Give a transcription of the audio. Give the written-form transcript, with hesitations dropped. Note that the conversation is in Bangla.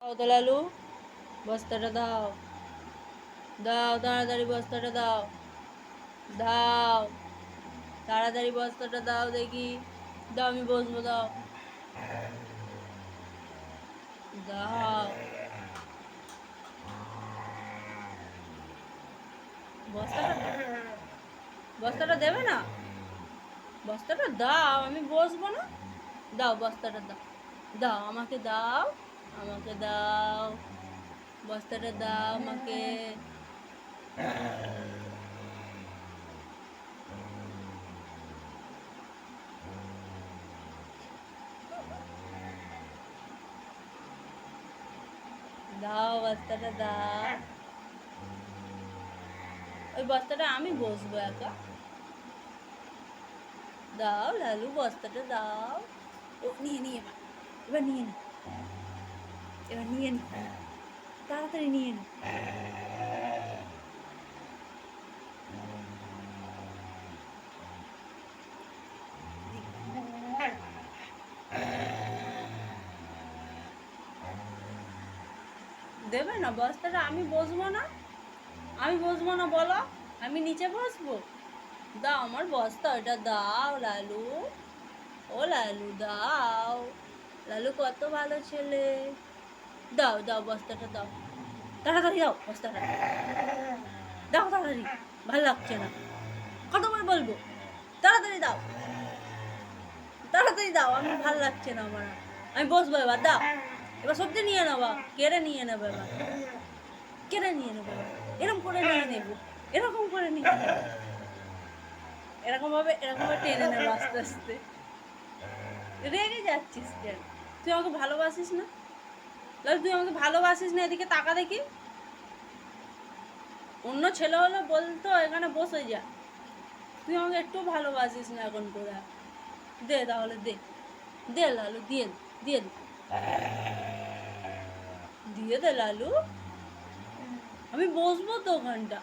দাও তো লালু, বস্তাটা দাও। দাও তাড়াতাড়ি বস্তাটা দাও। দাও তাড়াতাড়ি বস্তাটা দাও দেখি। দাও আমি বসবো, দাও। দাও বস্তাটা, বস্তাটা দেবে না? বস্তাটা দাও, আমি বসবো না। দাও বস্তাটা দাও। দাও আমাকে দাও, আমাকে দাও বস্তাটা, দাও আমাকে। দাও বস্তাটা দাও। ওই বস্তাটা আমি বসবো একা। দাও লালু বস্তাটা দাও। ও নিয়ে নিয়ে এবার, এবার নিয়ে নে, এবার নিয়ে নে, তাড়াতাড়ি নিয়ে নে। দেবে না বস্তাটা? আমি বসবো না, আমি বসবো না বলো, আমি নিচে বসবো। দাও আমার বস্তা, ওটা দাও লালু। ও লালু দাও, লালু কত ভালো ছেলে। দাও দাও বস্তাটা দাও, তাড়াতাড়ি দাও বস্তাটা। দাও তাড়াতাড়ি, ভালো লাগছে না, কতবার বলবো? তাড়াতাড়ি দাও, তাড়াতাড়ি দাও, আমি ভালো লাগছে না আমার। আমি বসবো এবার, দাও। এবার সত্যি নিয়ে নেবা, কেড়ে নিয়ে নেবে এবার, কেড়ে নিয়ে নেবে এবার। এরকম করে নিয়ে নেবো, এরকম করে নিয়ে নেবো, এরকম ভাবে টেনে নেবো আস্তে আস্তে। রেগে যাচ্ছিস কেন? তুই আমাকে ভালোবাসিস না? লালু তুই আমাকে ভালোবাসিস না? এদিকে তাকা দেখি। অন্য ছেলে হলে বলতো এখানে বসে যা, তুই আমাকে একটু ভালোবাসিস না এখন করে। দে তাহলে, দে দে লালু, দিয়ে দে, দিয়ে দে, দিয়ে দে লালু। আমি বসবো তো ওখানটা।